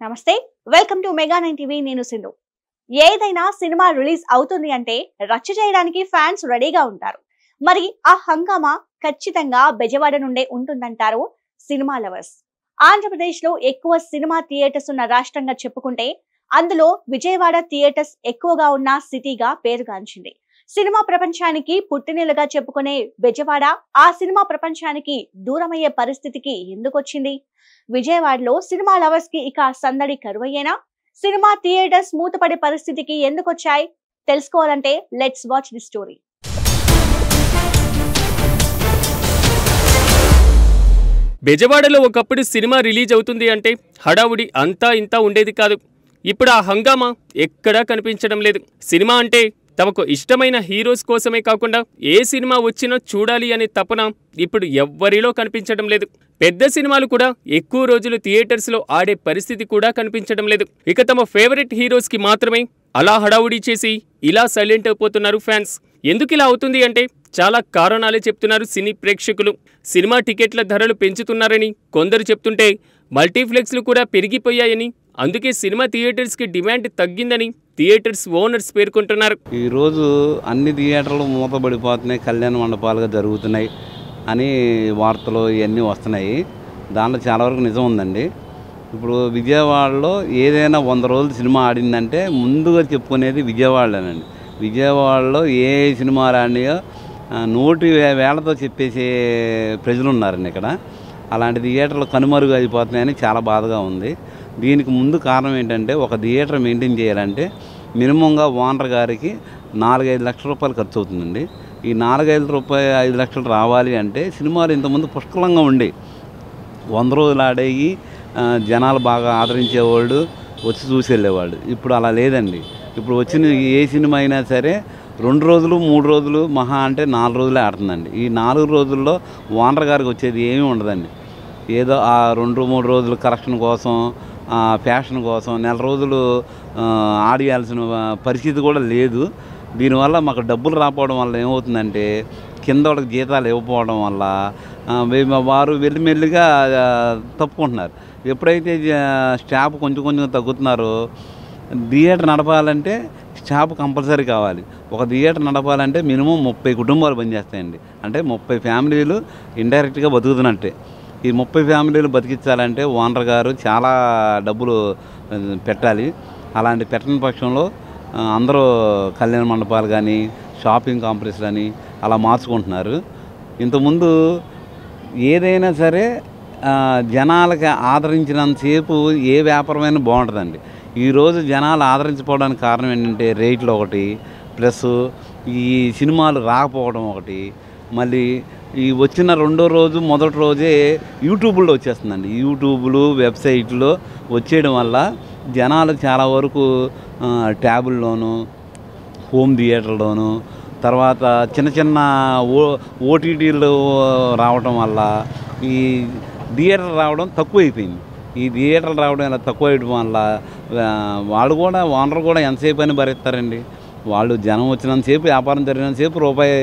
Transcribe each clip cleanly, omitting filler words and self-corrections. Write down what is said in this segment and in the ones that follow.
నమస్తే, welcome to mega 9 TV. నేను సింధు. ఏదైనా సినిమా రిలీజ్ అవుతుంది అంటే రచ్చ చేయడానికి ఫ్యాన్స్ రెడీగా ఉంటారు. మరి ఆ హంగామా ఖచ్చితంగా బెజవాడ నుండే ఉంటుందంటారు సినిమా లవర్స్. ఆంధ్రప్రదేశ్ లో ఎక్కువ సినిమా థియేటర్స్ ఉన్న రాష్ట్రంగా చెప్పుకుంటే అందులో విజయవాడ థియేటర్స్ ఎక్కువగా ఉన్న సిటీగా పేరుగాంచింది. సినిమా ప్రపంచానికి పుట్టినిల్లుగా చెప్పుకునే బెజవాడ ఆ సినిమా ప్రపంచానికి దూరమయ్యే పరిస్థితికి ఎందుకొచ్చింది? విజయవాడలో సినిమా లవర్స్ కి ఇక సందడి కరువయ్యేనా? సినిమా థియేటర్స్ మూతపడే పరిస్థితికి ఎందుకొచ్చాయి? తెలుసుకోవాలంటే లెట్స్ వాచ్ ది స్టోరీ. బెజవాడలో ఒకప్పుడు సినిమా రిలీజ్ అవుతుంది అంటే హడావుడి అంతా ఇంతా ఉండేది కాదు. ఇప్పుడు ఆ హంగామా ఎక్కడా కనిపించడం లేదు. సినిమా అంటే తమకు ఇష్టమైన హీరోస్ కోసమే కాకుండా ఏ సినిమా వచ్చినా చూడాలి అనే తపన ఇప్పుడు ఎవ్వరిలో కనిపించడం లేదు. పెద్ద సినిమాలు కూడా ఎక్కువ రోజులు థియేటర్స్లో ఆడే పరిస్థితి కూడా కనిపించడం లేదు. ఇక తమ ఫేవరెట్ హీరోస్కి మాత్రమే అలా హడావుడి చేసి ఇలా సైలెంట్ అయిపోతున్నారు ఫ్యాన్స్. ఎందుకు ఇలా అవుతుంది అంటే చాలా కారణాలే చెప్తున్నారు సినీ ప్రేక్షకులు. సినిమా టికెట్ల ధరలు పెంచుతున్నారని కొందరు చెప్తుంటే మల్టీప్లెక్స్లు కూడా పెరిగిపోయాయని, అందుకే సినిమా థియేటర్స్కి డిమాండ్ తగ్గిందని థియేటర్స్ ఓనర్స్ పేర్కొంటున్నారు. ఈరోజు అన్ని థియేటర్లు మూతబడిపోతున్నాయి, కళ్యాణ మండపాలుగా జరుగుతున్నాయి అని వార్తలు ఇవన్నీ వస్తున్నాయి. దాంట్లో చాలా వరకు నిజం ఉందండి. ఇప్పుడు విజయవాడలో ఏదైనా 100 రోజులు సినిమా ఆడిందంటే ముందుగా చెప్పుకునేది విజయవాడలోనండి. విజయవాడలో ఏ సినిమా ఆడినాయో నోటి వేళతో చెప్పేసే ప్రజలు ఉన్నారండి ఇక్కడ. అలాంటి థియేటర్లు కనుమరుగు అయిపోతున్నాయని చాలా బాధగా ఉంది. దీనికి ముందు కారణం ఏంటంటే, ఒక థియేటర్ మెయింటైన్ చేయాలంటే మినిమంగా ఓనర్ గారికి 4-5 లక్షల రూపాయలు ఖర్చు అవుతుందండి. ఈ 4-5 లక్షలు రావాలి అంటే సినిమాలు ఇంతకుముందు పుష్కలంగా ఉండి 100 రోజులు ఆడేవి, జనాలు బాగా ఆదరించేవాళ్ళు, వచ్చి చూసి వెళ్ళేవాళ్ళు. ఇప్పుడు అలా లేదండి. ఇప్పుడు వచ్చిన ఏ సినిమా అయినా సరే 2 రోజులు 3 రోజులు మహా అంటే 4 రోజులే ఆడుతుందండి. ఈ 4 రోజుల్లో ఓనర్ గారికి వచ్చేది ఏమీ ఉండదండి. ఏదో ఆ 2-3 రోజులు కరెక్షన్ కోసం, ఫ్యాషన్ కోసం నెల రోజులు ఆడియాల్సిన పరిస్థితి కూడా లేదు. దీనివల్ల మాకు డబ్బులు రాకపోవడం వల్ల ఏమవుతుందంటే, కింద వాళ్ళకి జీతాలు ఇవ్వకపోవడం వల్ల వారు మెల్లిమెల్లిగా తప్పుకుంటున్నారు. ఎప్పుడైతే స్టాఫ్ కొంచెం తగ్గుతున్నారో, థియేటర్ నడపాలంటే స్టాఫ్ కంపల్సరీ కావాలి. ఒక థియేటర్ నడపాలంటే మినిమం 30 కుటుంబాలు పనిచేస్తాయండి. అంటే 30 ఫ్యామిలీలు ఇండైరెక్ట్గా బతుకుతున్నట్టే. ఈ 30 ఫ్యామిలీలు బతికించాలంటే ఓనర్ గారు చాలా డబ్బులు పెట్టాలి. అలాంటి పెట్టని పక్షంలో అందరూ కళ్యాణ మండపాలు కానీ, షాపింగ్ కాంప్లెక్స్లు అని అలా మార్చుకుంటున్నారు. ఇంతకుముందు ఏదైనా సరే జనాలకి ఆదరించినంతసేపు ఏ వ్యాపారమైనా బాగుంటుందండి. ఈరోజు జనాలు ఆదరించకపోవడానికి కారణం ఏంటంటే రేట్లు ఒకటి, ప్లస్ ఈ సినిమాలు రాకపోవడం ఒకటి, మళ్ళీ ఈ వచ్చిన రెండో రోజు మొదటి రోజే యూట్యూబ్లో వచ్చేస్తుందండి. యూట్యూబ్లు వెబ్సైట్లో వచ్చేయడం వల్ల జనాలు చాలా వరకు ట్యాబుల్లోనూ, హోమ్ థియేటర్లోనూ, తర్వాత చిన్న ఓటీటీలు రావడం వల్ల ఈ థియేటర్ రావడం తక్కువైపోయింది. ఈ థియేటర్లు రావడం ఇలా తక్కువ అయ్యడం వల్ల వాళ్ళు కూడా, ఓనర్ కూడా ఎంతసేపు అని భరిస్తారండి. వాళ్ళు జనం వచ్చినంతసేపు, వ్యాపారం జరిగినంతసేపు, రూపాయి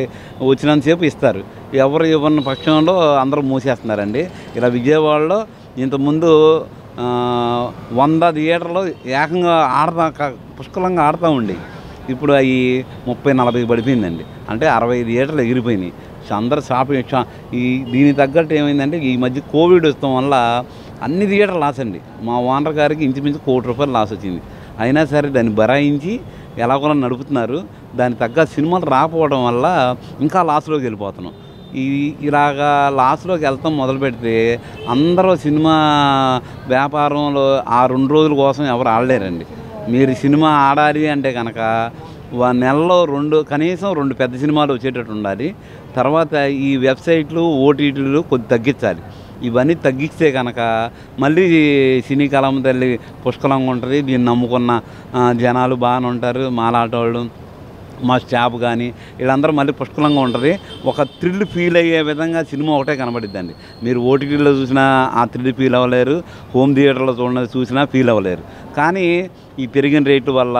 వచ్చినంతసేపు ఇస్తారు. ఎవరు ఇవ్వని పక్షంలో అందరూ మూసేస్తున్నారండి. ఇలా విజయవాడలో ఇంతకుముందు 100 థియేటర్లు ఏకంగా పుష్కలంగా ఆడుతూ ఉండేవి. ఇప్పుడు అవి 30-40 పడిపోయిందండి. అంటే 60 థియేటర్లు ఎగిరిపోయినాయి. అందరు షాపింగ్ దీనికి తగ్గట్టు ఏమైందంటే, ఈ మధ్య కోవిడ్ వస్తాం వల్ల అన్ని థియేటర్లు లాస్ అండి. మా ఓనర్ గారికి ఇంచుమించు ₹1 కోటి లాస్ వచ్చింది. అయినా సరే దాన్ని భరాయించి ఎలాగోలా నడుపుతున్నారు. దానికి తగ్గ సినిమాలు రాకపోవడం వల్ల ఇంకా లాస్లోకి వెళ్ళిపోతున్నాం. ఇలాగా లాస్లోకి వెళ్తాం మొదలు పెడితే అందరూ సినిమా వ్యాపారంలో ఆ 2 రోజుల కోసం ఎవరు ఆడలేరండి. మీరు సినిమా ఆడాలి అంటే కనుక నెలలో కనీసం 2 పెద్ద సినిమాలు వచ్చేటట్టు ఉండాలి. తర్వాత ఈ వెబ్సైట్లు, ఓటీటీలు కొద్ది తగ్గించాలి. ఇవన్నీ తగ్గిస్తే కనుక మళ్ళీ సినీ కళామ తల్లి పుష్కలంగా ఉంటుంది. దీన్ని నమ్ముకున్న జనాలు బాగానే ఉంటారు. మాలాటోళ్ళు, మా స్టాఫ్ కానీ వీళ్ళందరూ మళ్ళీ పుష్కలంగా ఉంటుంది. ఒక థ్రిల్ ఫీల్ అయ్యే విధంగా సినిమా ఒకటే కనబడిద్దండి. మీరు ఓటీటీలో చూసినా ఆ థ్రిల్ ఫీల్ అవ్వలేరు, హోమ్ థియేటర్లో చూసినా ఫీల్ అవ్వలేరు. కానీ ఈ పెరిగిన రేటు వల్ల,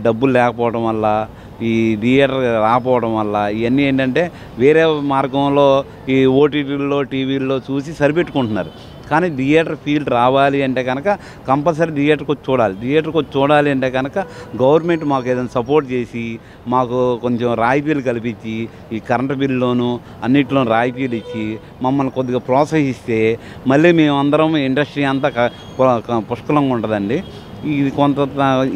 డబ్బులు లేకపోవడం వల్ల, ఈ థియేటర్ రాకపోవడం వల్ల ఇవన్నీ ఏంటంటే వేరే మార్గంలో ఈ ఓటీటీల్లో, టీవీల్లో చూసి సరిపెట్టుకుంటున్నారు. కానీ థియేటర్ ఫీల్ రావాలి అంటే కనుక కంపల్సరీ థియేటర్కి వచ్చి చూడాలి. థియేటర్కి వచ్చి చూడాలి అంటే కనుక గవర్నమెంట్ మాకు ఏదైనా సపోర్ట్ చేసి మాకు కొంచెం రాయితీలు కల్పించి ఈ కరెంటు బిల్లులోను అన్నింటిలో రాయితీలు ఇచ్చి మమ్మల్ని కొద్దిగా ప్రోత్సహిస్తే మళ్ళీ మేమందరం ఇండస్ట్రీ అంతా పుష్కలంగా ఉంటుందండి. ఇది కొంత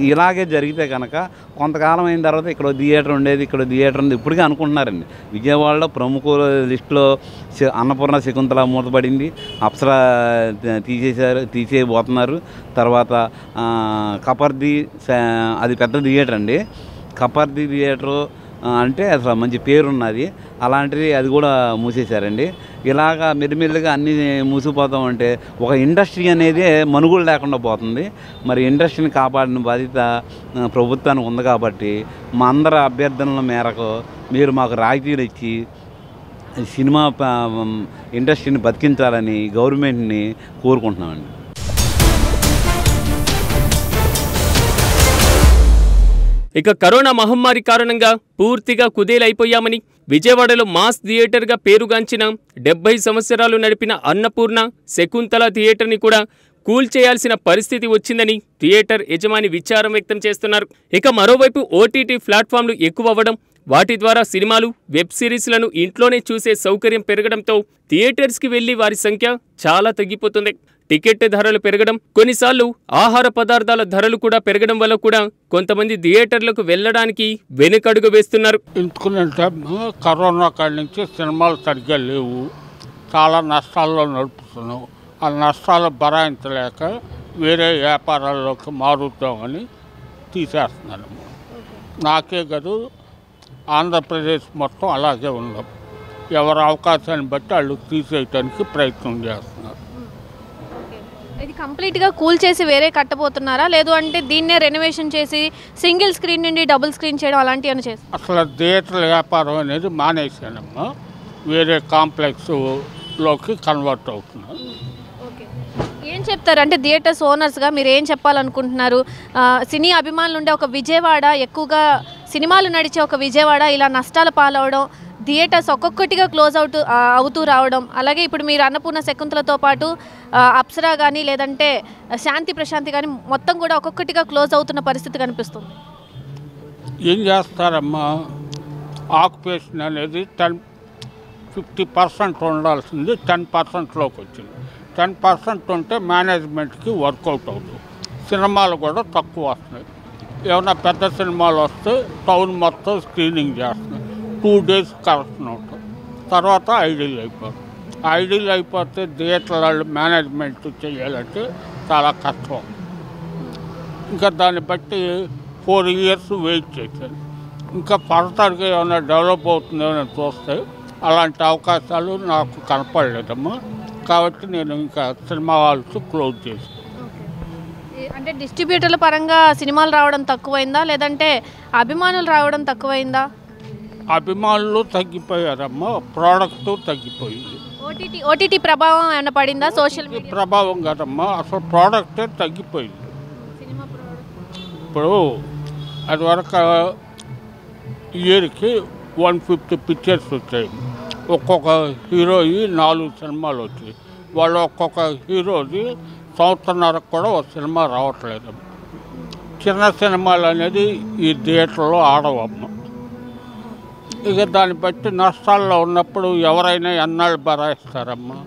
ఇలాగే జరిగితే కనుక కొంతకాలం అయిన తర్వాత ఇక్కడ థియేటర్ ఉండేది, ఇక్కడ థియేటర్ ఉంది ఇప్పటికే అనుకుంటున్నారండి. విజయవాడలో ప్రముఖుల లిస్టులో అన్నపూర్ణ శకుంతల మూతపడింది, అప్సరా తీసేయబోతున్నారు. తర్వాత కపర్ది అది పెద్ద థియేటర్ అండి. కపర్ది థియేటరు అంటే అసలు మంచి పేరున్నది, అలాంటిది అది కూడా మూసేశారండి. ఇలాగా మెల్లిమెల్లిగా అన్నీ మూసిపోతాం అంటే ఒక ఇండస్ట్రీ అనేది మనుగోలు లేకుండా పోతుంది. మరి ఇండస్ట్రీని కాపాడిన బాధ్యత ప్రభుత్వానికి ఉంది కాబట్టి మా అందరి అభ్యర్థనల మేరకు మీరు మాకు రాయితీలు ఇచ్చి సినిమా ఇండస్ట్రీని బతికించాలని గవర్నమెంట్ని కోరుకుంటున్నామండి. ఇక కరోనా మహమ్మారి కారణంగా పూర్తిగా కుదేలైపోయామని విజయవాడలో మాస్ థియేటర్గా పేరుగాంచిన 70 సంవత్సరాలు నడిపిన అన్నపూర్ణ శకుంతల థియేటర్ని కూడా కూల్చేయాల్సిన పరిస్థితి వచ్చిందని థియేటర్ యజమాని విచారం వ్యక్తం చేస్తున్నారు. ఇక మరోవైపు ఓటీటీ ప్లాట్ఫామ్లు ఎక్కువ అవ్వడం, వాటి ద్వారా సినిమాలు, వెబ్ సిరీస్లను ఇంట్లోనే చూసే సౌకర్యం పెరగడంతో థియేటర్స్కి వెళ్లి వారి సంఖ్య చాలా తగ్గిపోతుంది. టికెట్ ధరలు పెరగడం, కొన్నిసార్లు ఆహార పదార్థాల ధరలు కూడా పెరగడం వల్ల కూడా కొంతమంది థియేటర్లకు వెళ్ళడానికి వెనుకడుగు వేస్తున్నారు. ఎందుకంటే కరోనా కాడి నుంచి సినిమాలు సరిగ్గా లేవు, చాలా నష్టాల్లో నడుపుతున్నాం. ఆ నష్టాలు భరాయించలేక వేరే వ్యాపారాల్లోకి మారుతామని తీసేస్తున్నాను. నాకే కాదు, ఆంధ్రప్రదేశ్ మొత్తం అలాగే ఉన్నాం. ఎవరి అవకాశాన్ని బట్టి వాళ్ళు తీసేయటానికి ప్రయత్నం చేస్తున్నారు. ఇది కంప్లీట్గా కూల్ చేసి వేరే కట్టబోతున్నారా, లేదు అంటే దీన్నే రెనోవేషన్ చేసి సింగిల్ స్క్రీన్ నుండి డబుల్ స్క్రీన్ చేయడం అలాంటివి అని చేస్తారు? అసలు థియేటర్ల వ్యాపారం అనేది మానేశానమ్మా, వేరే కాంప్లెక్స్లోకి కన్వర్ట్ అవుతున్నారు. ఏం చెప్తారు అంటే థియేటర్స్ ఓనర్స్గా మీరు ఏం చెప్పాలనుకుంటున్నారు? సినీ అభిమానులు ఉండే ఒక విజయవాడ, ఎక్కువగా సినిమాలు నడిచే ఒక విజయవాడ ఇలా నష్టాల పాలవడం, థియేటర్స్ ఒక్కొక్కటిగా క్లోజ్ అవుతూ రావడం, అలాగే ఇప్పుడు మీరు అన్నపూర్ణ శకుంతలతో పాటు అప్సరా కానీ లేదంటే శాంతి ప్రశాంతి కానీ మొత్తం కూడా ఒక్కొక్కటిగా క్లోజ్ అవుతున్న పరిస్థితి కనిపిస్తుంది. ఏం చేస్తారమ్మా, ఆక్యుపేషన్ అనేది 50% ఉండాల్సింది 10%లోకి వచ్చింది. 10% ఉంటే మేనేజ్మెంట్కి వర్కౌట్ అవుతుంది. సినిమాలు కూడా తక్కువ వస్తున్నాయి. ఏమైనా పెద్ద సినిమాలు వస్తే టౌన్ మొత్తం స్క్రీనింగ్ చేస్తున్నాయి. 2 days కరెక్షన్ ఉంటుంది, తర్వాత ఐడియల్ అయిపోతే థియేటర్ వాళ్ళు మేనేజ్మెంట్ చేయాలంటే చాలా కష్టం. ఇంకా దాన్ని బట్టి 4 years వెయిట్ చేశాను. ఇంకా ఫర్దర్గా ఏమైనా డెవలప్ అవుతుందో అని చూస్తే అలాంటి అవకాశాలు నాకు కనపడలేదమ్మా. కాబట్టి నేను ఇంకా సినిమా హాల్స్ క్లోజ్ చేశాను. అంటే డిస్ట్రిబ్యూటర్ల పరంగా సినిమాలు రావడం తక్కువైందా, లేదంటే అభిమానులు రావడం తక్కువైందా? అభిమానులు తగ్గిపోయారమ్మా, ప్రోడక్ట్ తగ్గిపోయింది. ఓటీటీ ప్రభావం ఏమైనా పడిందా? సోషల్ మీడియా ప్రభావం కదమ్మా, అసలు ప్రోడక్టే తగ్గిపోయింది. ఇప్పుడు అది వరకు ఇయర్కి 150 పిక్చర్స్ వచ్చాయి. ఒక్కొక్క హీరోయి 4 సినిమాలు వచ్చాయి. వాళ్ళు ఒక్కొక్క హీరోది సంవత్సరంన్నరకు కూడా ఒక సినిమా రావట్లేదు. చిన్న సినిమాలు అనేది ఈ థియేటర్లో ఆడవమ్మ. ఇక దాన్ని బట్టి నష్టాల్లో ఉన్నప్పుడు ఎవరైనా ఎన్నాళ్ళు భరాయిస్తారమ్మా.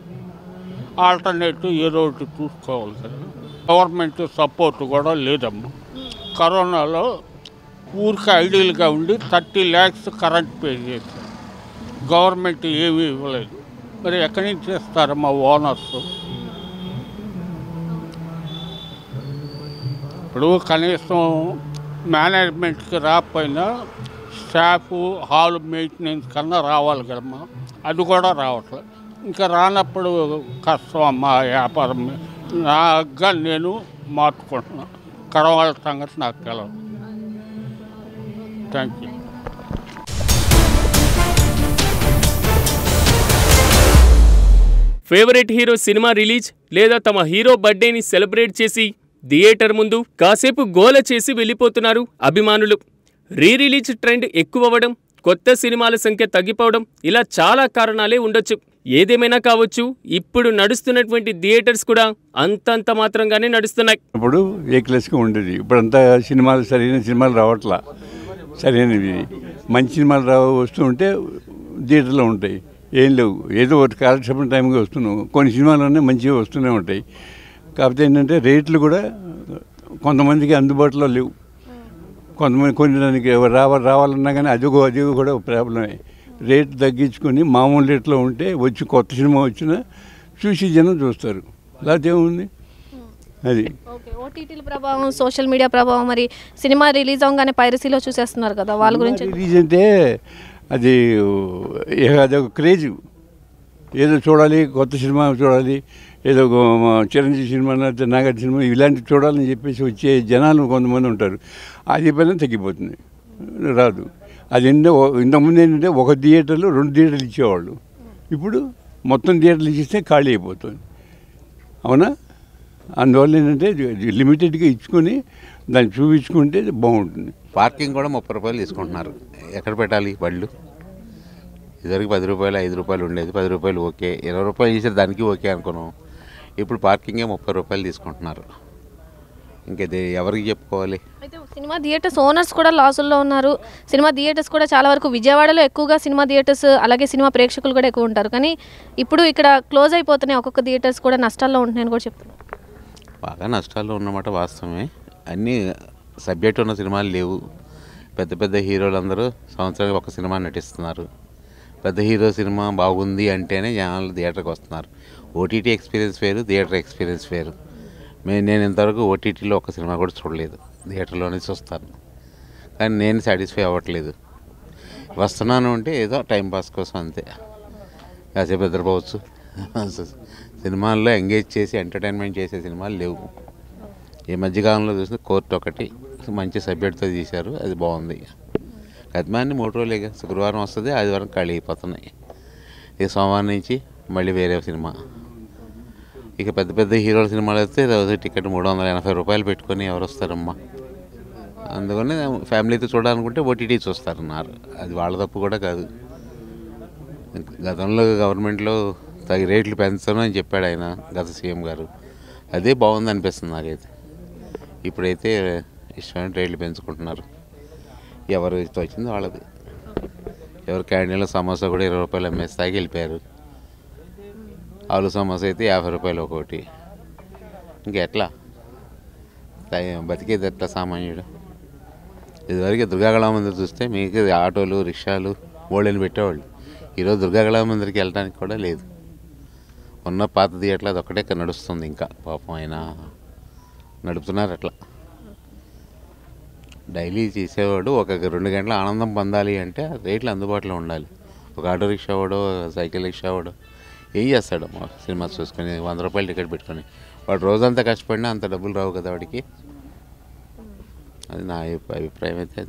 ఆల్టర్నేటివ్ ఏదో ఒకటి చూసుకోవాలి కదా. గవర్నమెంట్ సపోర్ట్ కూడా లేదమ్మా. కరోనాలో ఊరికి ఐడియల్గా ఉండి 30 lakhs కరెంట్ పే చేశారు. గవర్నమెంట్ ఏమీ ఇవ్వలేదు. మరి ఎక్కడి నుంచి ఇస్తారమ్మా ఓనర్స్? ఇప్పుడు కనీసం మేనేజ్మెంట్కి రాకపోయినా స్టాఫ్, హాల్ మెయింటెనెన్స్ కన్నా రావాలి కదమ్మా. అది కూడా రావట్లేదు. ఇంకా రానప్పుడు కష్టం అమ్మా వ్యాపారం. నాగా నేను మార్చుకుంటున్నా. కడవాళ్ళ సంగతి నాకు తెలవదు. Thank you. Favourite hero cinema release లేదా తమ హీరో బర్త్డేని సెలబ్రేట్ చేసి థియేటర్ ముందు కాసేపు గోల చేసి వెళ్ళిపోతున్నారు అభిమానులు. రిలీజ్ ట్రెండ్ ఎక్కువవడం, కొత్త సినిమాల సంఖ్య తగ్గిపోవడం, ఇలా చాలా కారణాలే ఉండొచ్చు. ఏదేమైనా కావచ్చు, ఇప్పుడు నడుస్తున్నటువంటి థియేటర్స్ కూడా అంతంత మాత్రంగానే నడుస్తున్నాయి. ఇప్పుడు ఏ క్లాస్గా ఉండేది, ఇప్పుడంతా సినిమాలు సరైన సినిమాలు రావట్లా, సరైనవి మంచి సినిమాలు వస్తూ ఉంటే థియేటర్లో ఉంటాయి, ఏం లేవు, ఏదో ఒకటి కాలక్షేపం టైంగా వస్తున్నావు. కొన్ని సినిమాలన్నీ మంచిగా వస్తూనే ఉంటాయి. కాకపోతే ఏంటంటే రేట్లు కూడా కొంతమందికి అందుబాటులో లేవు, కొంతమంది కొనడానికి రావాలన్నా కానీ అది కూడా ప్రాబ్లమే. రేటు తగ్గించుకొని మామూలు రేట్లో ఉంటే వచ్చి కొత్త సినిమా వచ్చినా చూసి జనం చూస్తారు, లేకపోతే ఏముంది అది. ఓకే, ఓటీటీల ప్రభావం, సోషల్ మీడియా ప్రభావం, మరి సినిమా రిలీజ్ అవగానే పైరసీలో చూసేస్తున్నారు కదా, వాళ్ళ గురించి. రిలీజ్ అంటే అది అదొక క్రేజ్, ఏదో చూడాలి, కొత్త సినిమా చూడాలి, ఏదో చిరంజీవి సినిమా, నాగార్జున సినిమా ఇలాంటివి చూడాలని చెప్పేసి వచ్చే జనాలు కొంతమంది ఉంటారు. అది పైన తగ్గిపోతుంది, రాదు. అది ఇంతకుముందు ఏంటంటే ఒక థియేటర్లో 2 థియేటర్లు ఇచ్చేవాళ్ళు, ఇప్పుడు మొత్తం థియేటర్లు ఇచ్చిస్తే ఖాళీ అయిపోతుంది. అవునా? అందువల్ల ఏంటంటే లిమిటెడ్గా ఇచ్చుకొని దాన్ని చూపించుకుంటే బాగుంటుంది. పార్కింగ్ కూడా 30 రూపాయలు తీసుకుంటున్నారు. ఎక్కడ పెట్టాలి బళ్ళు? ఇదివరకు 10 రూపాయలు 5 రూపాయలు ఉండేది, 10 రూపాయలు ఓకే, 20 రూపాయలు చేసే దానికి ఓకే అనుకున్నాం. ఇప్పుడు పార్కింగే 30 రూపాయలు తీసుకుంటున్నారు. ఇంకది ఎవరికి చెప్పుకోవాలి? అయితే సినిమా థియేటర్స్ ఓనర్స్ కూడా లాసుల్లో ఉన్నారు. సినిమా థియేటర్స్ కూడా చాలా వరకు విజయవాడలో ఎక్కువగా సినిమా థియేటర్స్, అలాగే సినిమా ప్రేక్షకులు కూడా ఎక్కువ ఉంటారు. కానీ ఇప్పుడు ఇక్కడ క్లోజ్ అయిపోతున్నాయి, ఒక్కొక్క థియేటర్స్ కూడా నష్టాల్లో ఉంటున్నాయని కూడా చెప్తున్నారు. బాగా నష్టాల్లో ఉన్నమాట వాస్తవమే. అన్నీ సబ్జెక్ట్ ఉన్న సినిమాలు లేవు. పెద్ద పెద్ద హీరోలందరూ సంవత్సరానికి ఒక సినిమా నటిస్తున్నారు. పెద్ద హీరో సినిమా బాగుంది అంటేనే జనాలు థియేటర్కి వస్తున్నారు. ఓటీటీ ఎక్స్పీరియన్స్ వేరు, థియేటర్ ఎక్స్పీరియన్స్ వేరు. నేను ఇంతవరకు ఓటీటీలో ఒక సినిమా కూడా చూడలేదు, థియేటర్లోనే చూస్తాను. కానీ నేను సాటిస్ఫై అవ్వట్లేదు. వస్తున్నాను అంటే ఏదో టైంపాస్ కోసం అంతే, కాసేపు నిద్రపోవచ్చు. సినిమాల్లో ఎంగేజ్ చేసి ఎంటర్టైన్మెంట్ చేసే సినిమాలు లేవు. ఈ మధ్యకాలంలో చూసిన కోర్టు ఒకటి మంచి సబ్జెక్ట్తో తీశారు, అది బాగుంది. గతమాన్ని 3 రోజులేగా, శుక్రవారం వస్తుంది, ఆదివారం ఖాళీ అయిపోతున్నాయి. ఇక సోమవారం నుంచి మళ్ళీ వేరే సినిమా. ఇక పెద్ద పెద్ద హీరోల సినిమాలు అయితే రోజు టికెట్ 380 రూపాయలు పెట్టుకొని ఎవరు వస్తారమ్మా? అందుకని ఫ్యామిలీతో చూడాలనుకుంటే ఓటీటీ చూస్తారన్నారు. అది వాళ్ళ తప్పు కూడా కాదు. గతంలో గవర్నమెంట్లో రేట్లు పెంచను అని చెప్పాడు ఆయన, గత సీఎం గారు. అదే బాగుంది అనిపిస్తుంది నాకైతే. ఇప్పుడైతే ఇష్టమైన రేట్లు పెంచుకుంటున్నారు. ఎవరు వచ్చింది వాళ్ళది. ఎవరు క్యాంటీన్లో సమోసా కూడా 20 రూపాయలు అమ్మేస్తాకి వెళ్ళిపోయారు. ఆలు సమోసా అయితే 50 రూపాయలు ఒకటి. ఇంకెట్లా బతికేది ఎట్లా సామాన్యుడు? ఇదివరకు దుర్గాకళా మందిర్ చూస్తే మీకు ఆటోలు, రిక్షాలు, ఓళ్ళని పెట్టేవాళ్ళు. ఈరోజు దుర్గాకళా మందిర్కి వెళ్ళడానికి కూడా లేదు. ఉన్న పాత థియేటర్లు అది ఒక్కటే నడుస్తుంది. ఇంకా పాపం ఆయన నడుపుతున్నారు. అట్లా డైలీ చేసేవాడు ఒక 2 గంటల ఆనందం పొందాలి అంటే రేట్లు అందుబాటులో ఉండాలి. ఒక ఆటో రిక్షా వాడో, సైకిల్ రిక్షా వాడో ఏం చేస్తాడు సినిమా చూసుకొని 100 రూపాయలు టికెట్ పెట్టుకొని? వాడు రోజంతా కష్టపడినా అంత డబ్బులు రావు కదా వాడికి. అది నా అభిప్రాయం అయితే.